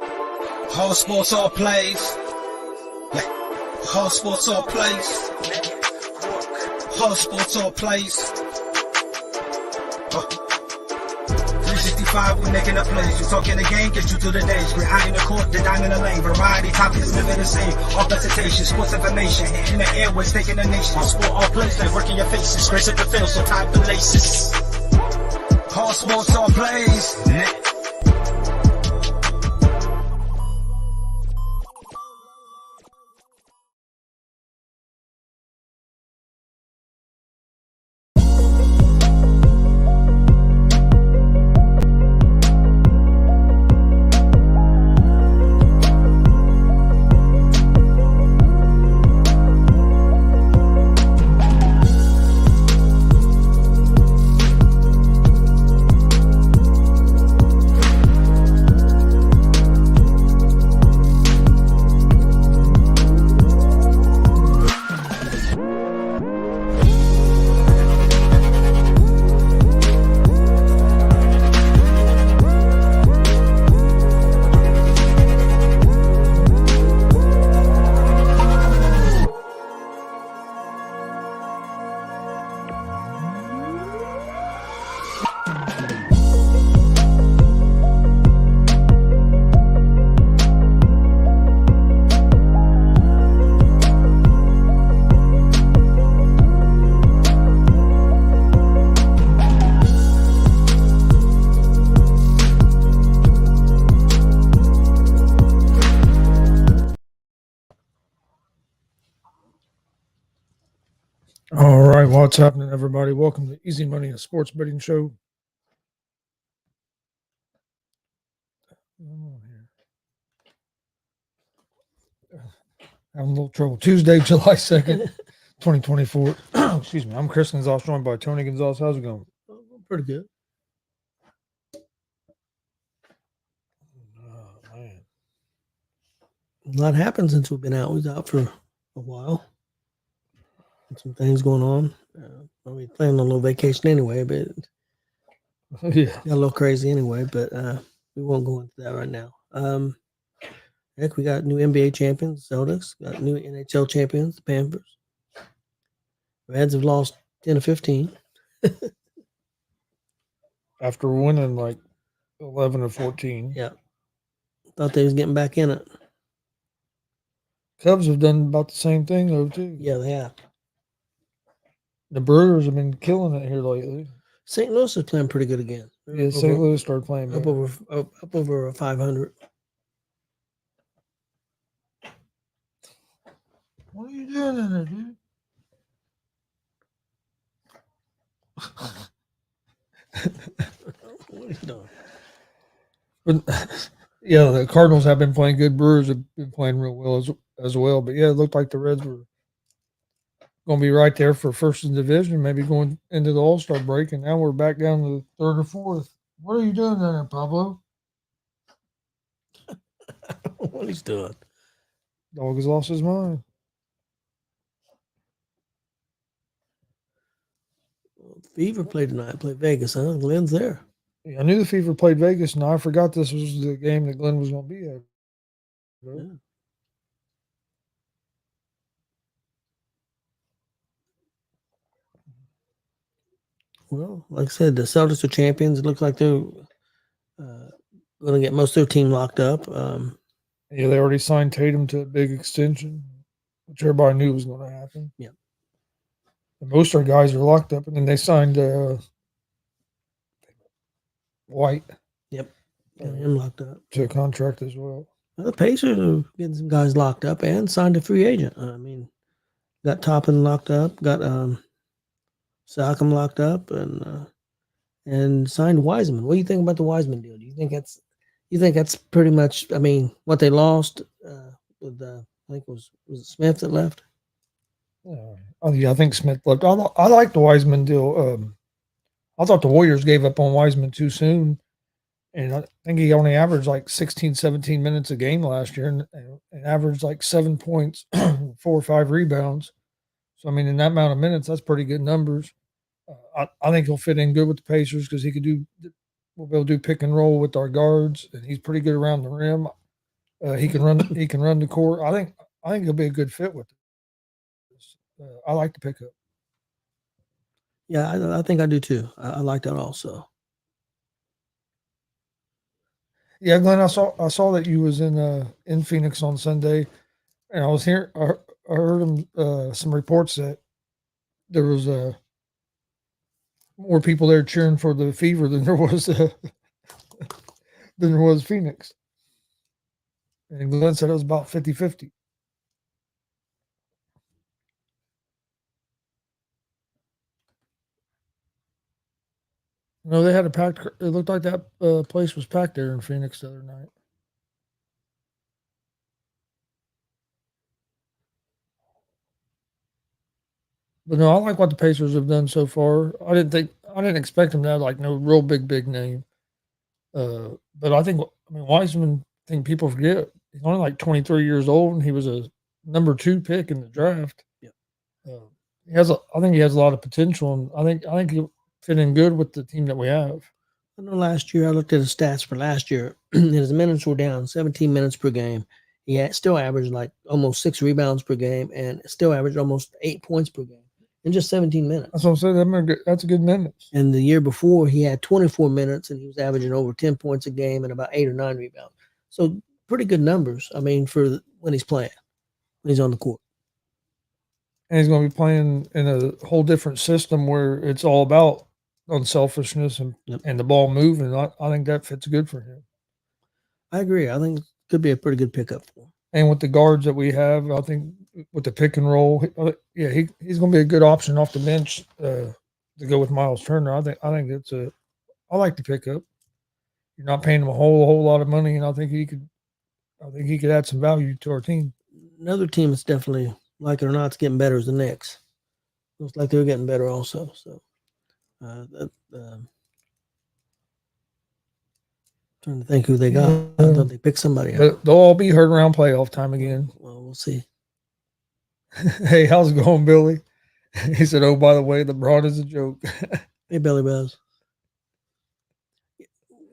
All sports, all plays. Yeah. All sports, all plays. All sports, all plays. 365, we making a plays. You talking the game, get you to the days. We're high in the court, the dime in the lane. Variety topics, living the same. All presentation, sports information. Hitting the airways, taking the nation. All sport, all plays, like working your faces. Grace at the field, so tie the laces. All sports, all plays. All right, what's happening, everybody? Welcome to Easy Money, a sports betting show. Having a little trouble. Tuesday, July 2nd, 2024. Excuse me. I'm Chris Gonzalez, joined by Tony Gonzalez. How's it going? Pretty good. Oh, man. A lot happened since we've been out. We was out for a while. Some things going on. We planning on a little vacation anyway, but Yeah. got a little crazy anyway. But we won't go into that right now. Heck, we got new NBA champions, Celtics. Got new NHL champions, the Panthers. Reds have lost 10 to 15. After winning like 11 or 14. Yeah. Thought they was getting back in it. Cubs have done about the same thing, though, too. Yeah, they have. The Brewers have been killing it here lately. St. Louis is playing pretty good again. Yeah, St. Louis started playing up better. up over 500. What are you doing in there, dude? What are you doing? But, yeah, the Cardinals have been playing good. Brewers have been playing real well as well. But, yeah, it looked like the Reds were going to be right there for first in the division, maybe going into the All-Star break. And now we're back down to third or fourth. What are you doing there, Pablo? What he's doing? Dog has lost his mind. Fever played tonight. Played Vegas, huh? Glenn's there. Yeah, I knew the Fever played Vegas, and I forgot this was the game that Glenn was going to be at. Yeah. Well, like I said, the Celtics are champions. It looks like they're going to get most of their team locked up. Yeah, they already signed Tatum to a big extension, which everybody knew was going to happen. Yeah. And most of our guys are locked up, and then they signed White. Yep. Got him locked up. To a contract as well. The Pacers are getting some guys locked up and signed a free agent. I mean, got Toppin locked up, got Siakam locked up, and signed Wiseman. What do you think about the Wiseman deal? Do you think that's pretty much? I mean, what they lost with I think was it Smith that left? Yeah, I think Smith left. I like the Wiseman deal. I thought the Warriors gave up on Wiseman too soon. And I think he only averaged like 16, 17 minutes a game last year and averaged like 7 points, 4 or 5 rebounds. So, I mean, in that amount of minutes, that's pretty good numbers. I think he'll fit in good with the Pacers because we'll be able to do pick and roll with our guards, and he's pretty good around the rim. He can run. He can run the court. I think he'll be a good fit with this. I like the pickup. Yeah, I think I do too. I like that also. Yeah, Glenn, I saw that you was in Phoenix on Sunday, and I was here. I heard some reports that there was more people there cheering for the Fever than there was Phoenix. And Glenn said it was about 50-50. No, they had a packed. It looked like that place was packed there in Phoenix the other night. But no, I like what the Pacers have done so far. I didn't expect them to have like no real big name. But I mean Wiseman. I think people forget he's only like 23 years old, and he was a number 2 pick in the draft. Yeah. I think he has a lot of potential, and I think he'll fit in good with the team that we have. I know last year I looked at his stats for last year, and his minutes were down 17 minutes per game. He had still averaged like almost 6 rebounds per game, and still averaged almost 8 points per game in just 17 minutes. That's what I'm saying. That's a good minutes. And the year before, he had 24 minutes, and he was averaging over 10 points a game and about 8 or 9 rebounds. So pretty good numbers. I mean, for when he's playing, when he's on the court. And he's going to be playing in a whole different system where it's all about unselfishness and the ball moving. I think that fits good for him. I agree. I think it could be a pretty good pickup for him. And with the guards that we have, I think with the pick and roll, he's going to be a good option off the bench to go with Miles Turner. I like the pickup. You're not paying him a whole lot of money, and I think he could add some value to our team. Another team that's definitely, like it or not, it's getting better is the Knicks. Looks like they're getting better also. So, trying to think who they got. I thought they picked somebody out. They'll all be hurt around playoff time again. Well, we'll see. Hey, how's it going, Billy? He said, "Oh, by the way, LeBron is a joke." Hey, Billy Buzz.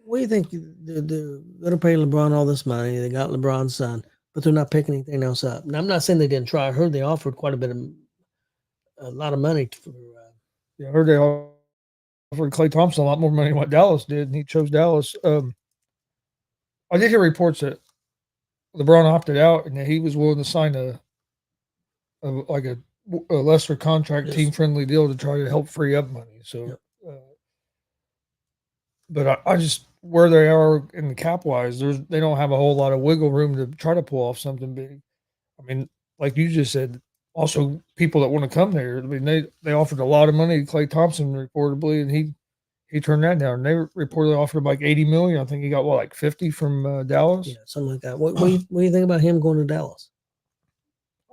What do you think? They're going to pay LeBron all this money. They got LeBron's son, but they're not picking anything else up. Now, I'm not saying they didn't try. I heard they offered a lot of money for. I heard they offered Klay Thompson a lot more money than what Dallas did, and he chose Dallas. I did hear reports that LeBron opted out and that he was willing to sign a lesser contract, team-friendly deal to try to help free up money. So, but I just where they are in the cap wise, they don't have a whole lot of wiggle room to try to pull off something big. I mean, like you just said, also people that want to come there. I mean, they offered a lot of money to Klay Thompson reportedly, and he turned that down. They reportedly offered him like $80 million. I think he got like 50 from Dallas. Yeah, something like that. What do you think about him going to Dallas?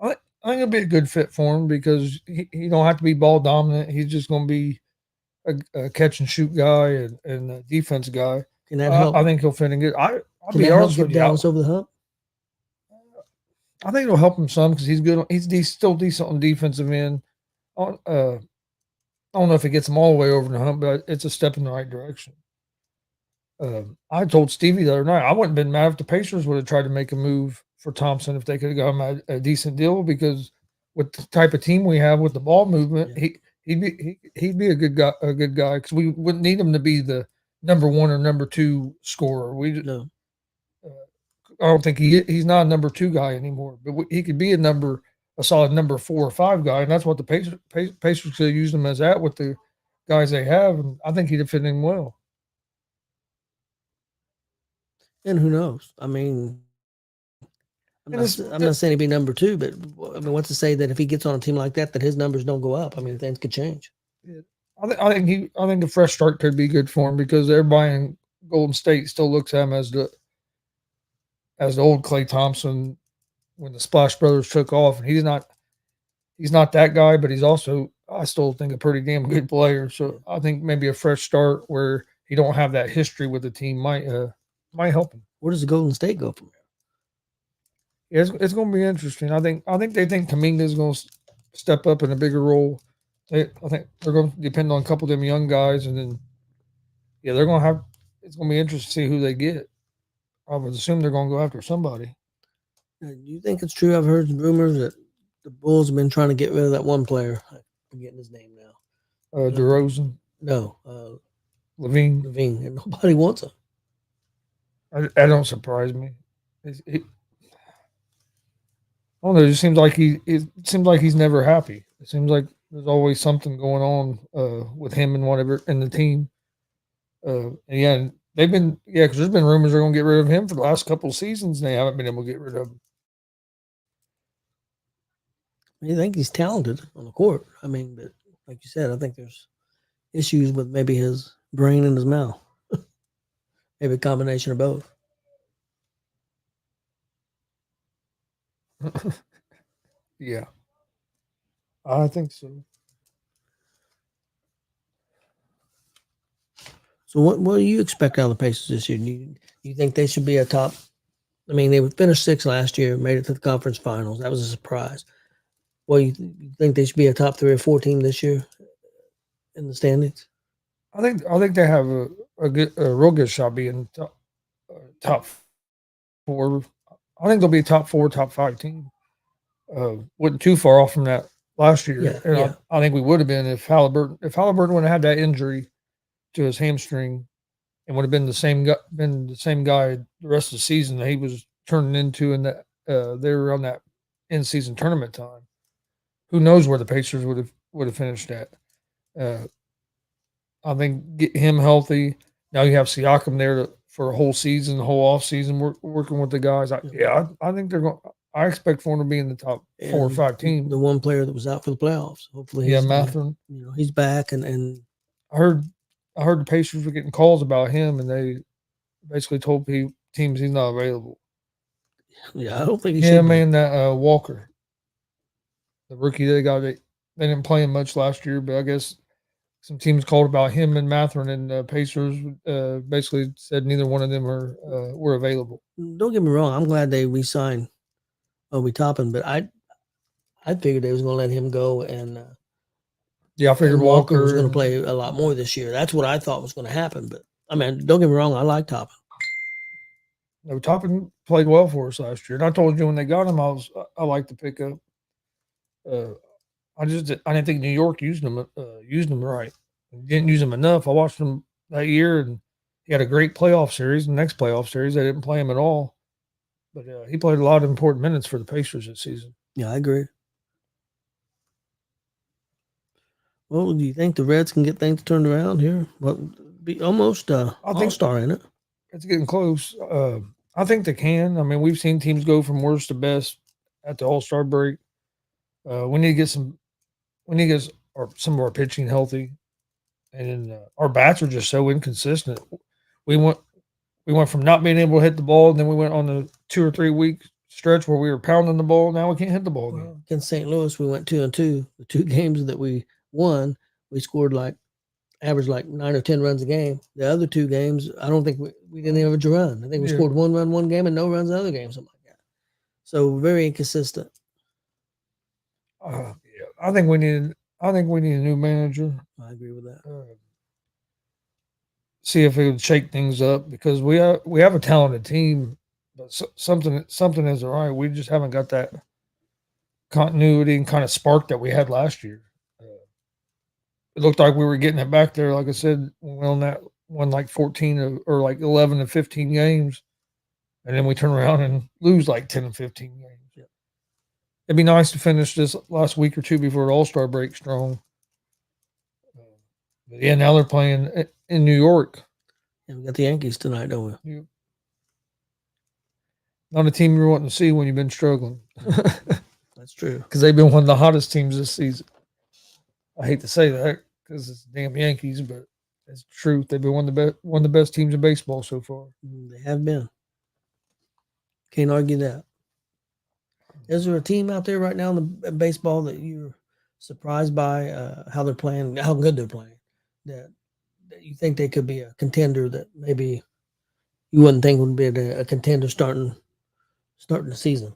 I think it'll be a good fit for him because he don't have to be ball dominant. He's just going to be a catch and shoot guy and a defense guy. Can that help? I think he'll fit in good. I'll be honest with you. Dallas over the hump? I think it'll help him some because he's good. He's still decent on defensive end. I don't know if it gets him all the way over the hump, but it's a step in the right direction. I told Stevie the other night I wouldn't have been mad if the Pacers would have tried to make a move for Thompson if they could have got him a decent deal because with the type of team we have with the ball movement, he'd be a good guy because we wouldn't need him to be the number 1 or number 2 scorer. I don't think he's not a number 2 guy anymore, but he could be a solid number 4 or 5 guy, and that's what the Pacers could use him as with the guys they have, and I think he'd fit in well. And who knows? I mean, I'm not saying he'd be number 2, but I mean, what's to say that if he gets on a team like that his numbers don't go up? I mean, things could change. Yeah. I think a fresh start could be good for him because everybody in Golden State still looks at him as the old Klay Thompson when the Splash Brothers took off, and he's not that guy, but he's also, I still think, a pretty damn good player. So I think maybe a fresh start where he don't have that history with the team might help him. Where does the Golden State go from here? Yeah, it's going to be interesting. I think they think Kuminga is going to step up in a bigger role. I think they're going to depend on a couple of them young guys, and then they're going to have. It's going to be interesting to see who they get. I would assume they're going to go after somebody. Do you think it's true? I've heard rumors that the Bulls have been trying to get rid of that one player. I'm forgetting his name now. DeRozan, No, Levine. Levine, and nobody wants him. That don't surprise me. I don't know. It just seems like it seems like he's never happy. It seems like there's always something going on with him and whatever and the team. And yeah, they've been because there's been rumors they're going to get rid of him for the last couple of seasons. And they haven't been able to get rid of him. I think he's talented on the court. I mean, but like you said, I think there's issues with maybe his brain and his mouth. Maybe a combination of both. Yeah, I think so. So what do you expect out of the Pacers this year? Do you think they should be a top? I mean, they finished sixth last year, made it to the conference finals. That was a surprise. Well, you think they should be a top 3 or 4 team this year in the standings? I think they have a real good shot being top 4. I think they'll be a top 4, top 5 team. Wasn't too far off from that last year. Yeah, and yeah. I think we would have been if Halliburton would have had that injury to his hamstring and would have been the same guy the rest of the season that he was turning into in that they were on that in season tournament time. Who knows where the Pacers would have finished at? I think get him healthy. Now you have Siakam there for a whole season, the whole off season, working with the guys. I think they're going. I expect for him to be in the top 4 or 5 teams. The one player that was out for the playoffs, hopefully, Mathurin. He's back, and I heard the Pacers were getting calls about him, and they basically told teams he's not available. Yeah, I don't think he should. Him and that Walker, the rookie they got. They didn't play him much last year, but I guess some teams called about him and Mathurin, and Pacers basically said neither one of them were available. Don't get me wrong. I'm glad they re-signed Obi Toppin, but I figured they was going to let him go, and I figured Walker was going to play a lot more this year. That's what I thought was going to happen. But I mean, don't get me wrong. I like Toppin. No, Toppin played well for us last year, and I told you when they got him, I liked the pickup. I didn't think New York used him right. Didn't use him enough. I watched him that year, and he had a great playoff series. The next playoff series, they didn't play him at all, but he played a lot of important minutes for the Pacers this season. Yeah, I agree. Well, do you think the Reds can get things turned around here? Well, be almost all-star in it. It's getting close. I think they can. I mean, we've seen teams go from worst to best at the All-Star break. We need to get some of our pitching healthy, and our bats are just so inconsistent. We went from not being able to hit the ball, and then we went on a 2 or 3 week stretch where we were pounding the ball. Now we can't hit the ball again. Well, against St. Louis, we went 2-2. The 2 games that we won, we scored averaged 9 or 10 runs a game. The other 2 games, I don't think we didn't average a run. I think we scored 1 run one game and no runs the other game, something like that. So very inconsistent. I think we need a new manager. I agree with that. See if it would shake things up because we have a talented team, but something isn't right. We just haven't got that continuity and kind of spark that we had last year. It looked like we were getting it back there. Like I said, we won 14 or 11 to 15 games, and then we turn around and lose 10 and 15 games. Yeah. It'd be nice to finish this last week or 2 before the All-Star break strong. But yeah, now they're playing in New York. Yeah, we got the Yankees tonight, don't we? Yeah. Not a team you're wanting to see when you've been struggling. That's true. Because they've been one of the hottest teams this season. I hate to say that because it's damn Yankees, but it's the truth. They've been one of the best teams in baseball so far. They have been. Can't argue that. Is there a team out there right now in the baseball that you're surprised by how they're playing, how good they're playing, that you think they could be a contender that maybe you wouldn't think would be a contender starting the season?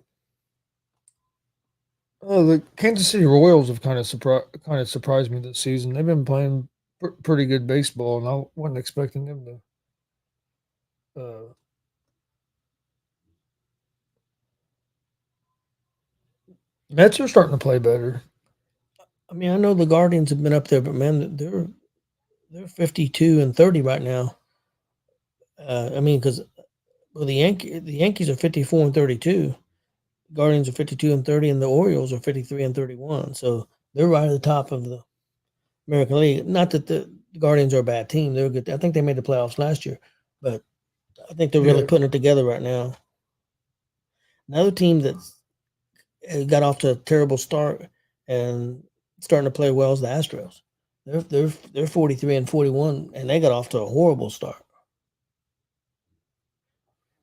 The Kansas City Royals have kind of surprised me this season. They've been playing pretty good baseball, and I wasn't expecting them to Mets are starting to play better. I mean, I know the Guardians have been up there, but man, they're 52-30 right now. I mean, because the Yankees are 54-32, Guardians are 52-30, and the Orioles are 53-31. So they're right at the top of the American League. Not that the Guardians are a bad team; they're good. I think they made the playoffs last year, but I think they're really Yeah. putting it together right now. Another team that's got off to a terrible start and starting to play well is the Astros. They're 43-41, and they got off to a horrible start.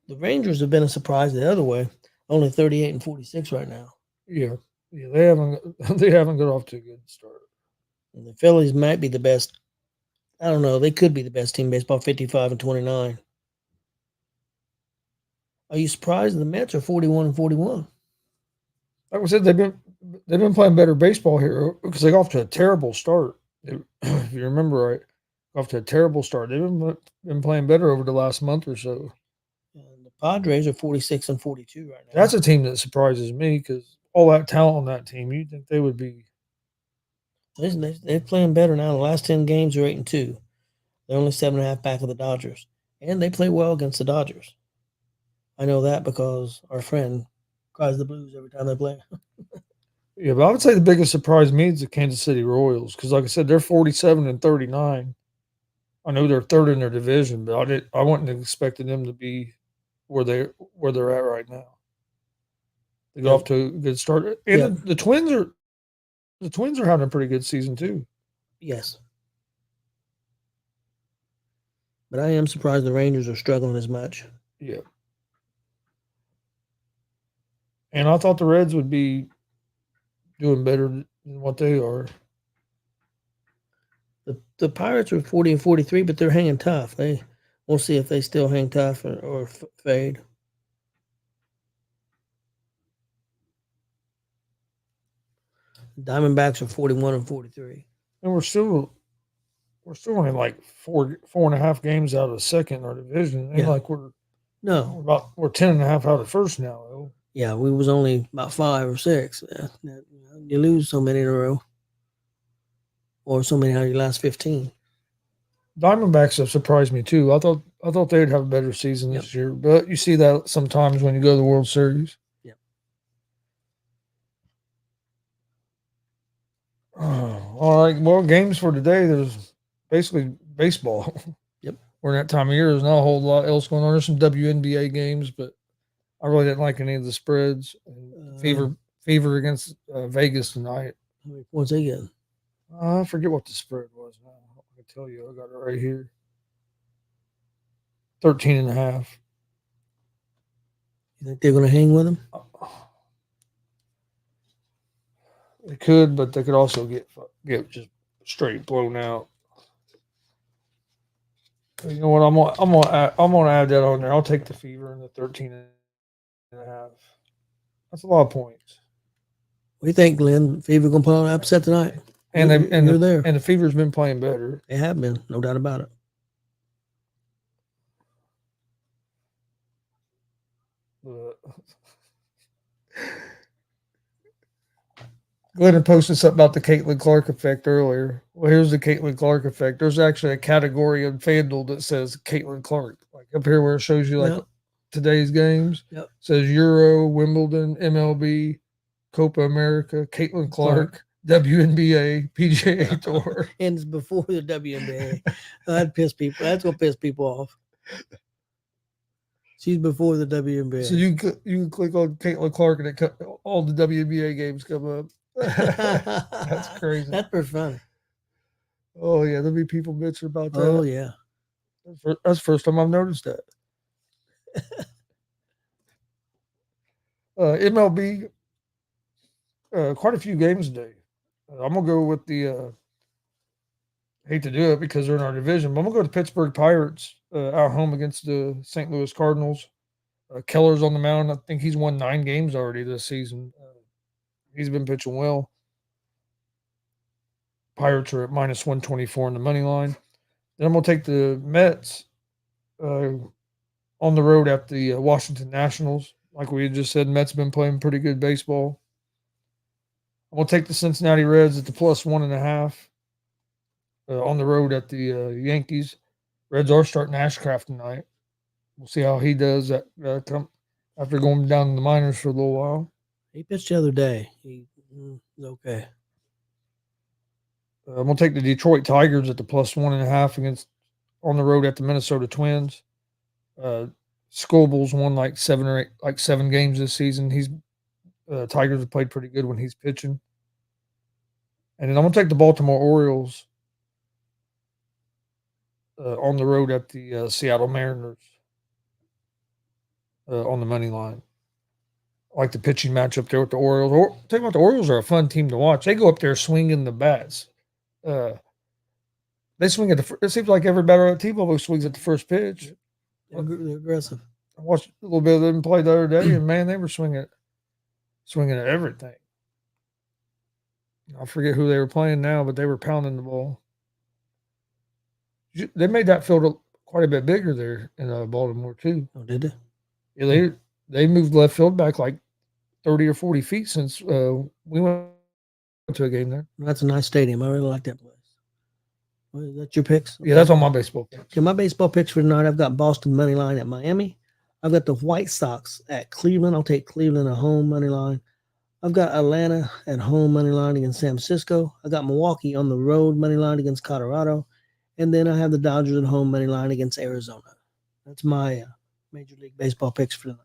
The Rangers have been a surprise the other way, only 38-46 right now. Yeah. They haven't got off to a good start. And the Phillies might be the best. I don't know. They could be the best team in baseball, 55-29. Are you surprised the Mets are 41-41? Like I said, they've been playing better baseball here because they got off to a terrible start. If you remember right, got off to a terrible start. They've been playing better over the last month or so. And the Padres are 46-42 right now. That's a team that surprises me because all that talent on that team, you'd think they would be. They're playing better now. The last 10 games are 8-2. They're only 7.5 back of the Dodgers. And they play well against the Dodgers. I know that because our friend cries the blues every time they play. Yeah, but I would say the biggest surprise to me is the Kansas City Royals because, like I said, they're 47-39. I know they're third in their division, but I wouldn't have expected them to be where they're at right now. They got off to a good start, and Yeah. the Twins are having a pretty good season too. Yes. But I am surprised the Rangers are struggling as much. Yeah, and I thought the Reds would be doing better than what they are. The Pirates are 40-43, but they're hanging tough. We'll see if they still hang tough or fade. Diamondbacks are 41-43. And we're still only like four and a half games out of second in our division. Ain't Yeah. like we're 10.5 out of first now though. Yeah, we was only about 5 or 6. You lose so many in a row, or so many out of your last 15. Diamondbacks have surprised me too. I thought they'd have a better season this year, but you see that sometimes when you go to the World Series. Yep. All right. Well, games for today. There's basically baseball. Yep. We're in that time of year. There's not a whole lot else going on. There's some WNBA games, but I really didn't like any of the spreads. Fever against Vegas tonight. How many points they get? I forget what the spread was now. I can tell you. I got it right here. 13.5. You think they're going to hang with them? They could, but they could also get just straight blown out. You know what? I'm gonna add that on there. I'll take the Fever and the 13.5. That's a lot of points. What do you think, Glenn? Fever going to pull an upset tonight? And You're there. And the Fever's been playing better. They have been, no doubt about it. Glenn had posted something about the Caitlin Clark effect earlier. Well, here's the Caitlin Clark effect. There's actually a category in FanDuel that says Caitlin Clark, like up here where it shows you like today's games. Yep. Says Euro, Wimbledon, MLB, Copa America, Caitlin Clark, WNBA, PGA Tour. And it's before the WNBA. That'd piss people. That's gonna piss people off. She's before the WNBA. So you can click on Caitlin Clark and all the WNBA games come up. That's crazy. That's pretty funny. Oh yeah, there'll be people bitching about that. Oh yeah, that's the first time I've noticed that. MLB, quite a few games today. I'm gonna go with the. Hate to do it because they're in our division, but I'm gonna go to the Pittsburgh Pirates out home against the St. Louis Cardinals. Keller's on the mound. I think he's won 9 games already this season. He's been pitching well. Pirates are at minus 124 in the money line. Then I'm going to take the Mets on the road at the Washington Nationals. Like we just said, Mets been playing pretty good baseball. I'm going to take the Cincinnati Reds at the +1.5 on the road at the Yankees. Reds are starting Ashcraft tonight. We'll see how he does after going down in the minors for a little while. He pitched the other day. He's okay. I'm going to take the Detroit Tigers at the +1.5 on the road at the Minnesota Twins. Scoble's won like 7 games this season. Tigers have played pretty good when he's pitching. And then I'm going to take the Baltimore Orioles on the road at the Seattle Mariners on the money line. I like the pitching matchup there with the Orioles. Tell you what, the Orioles are a fun team to watch. They go up there swinging the bats. They swing it seems like every batter at T-Mobile swings at the first pitch. They're aggressive. I watched a little bit of them play the other day, and man, they were swinging at everything. I forget who they were playing now, but they were pounding the ball. They made that field quite a bit bigger there in Baltimore too. Oh, did they? Yeah, they moved left field back like 30 or 40 feet since we went to a game there. That's a nice stadium. I really like that place. Well, is that your picks? Yeah, that's on my baseball picks. Okay, my baseball picks for tonight, I've got Boston money line at Miami. I've got the White Sox at Cleveland. I'll take Cleveland at home money line. I've got Atlanta at home money line against San Francisco. I got Milwaukee on the road money line against Colorado. And then I have the Dodgers at home money line against Arizona. That's my Major League Baseball picks for tonight.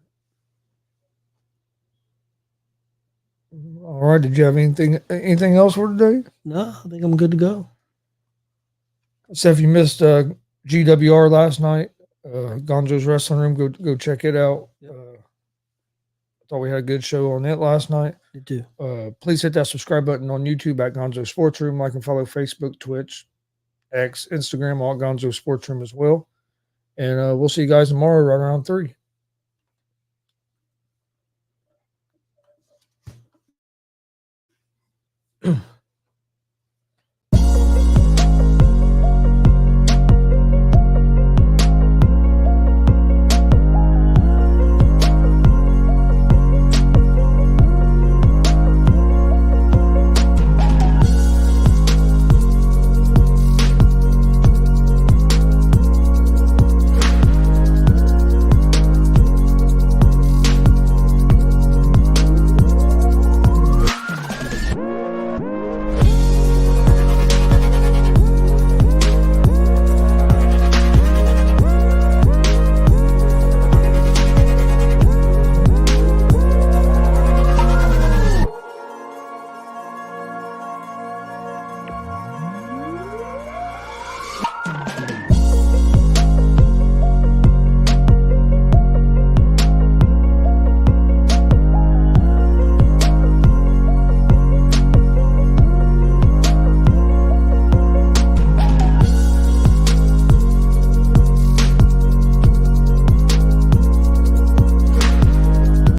All right. Did you have anything else for today? No, I think I'm good to go. So if you missed GWR last night, Gonzo's Wrestling Room, go check it out. Yep. I thought we had a good show on it last night. You too. Please hit that subscribe button on YouTube at Gonzo Sports Room. Like and follow Facebook, Twitch, X, Instagram, all Gonzo Sports Room as well. And we'll see you guys tomorrow right around 3.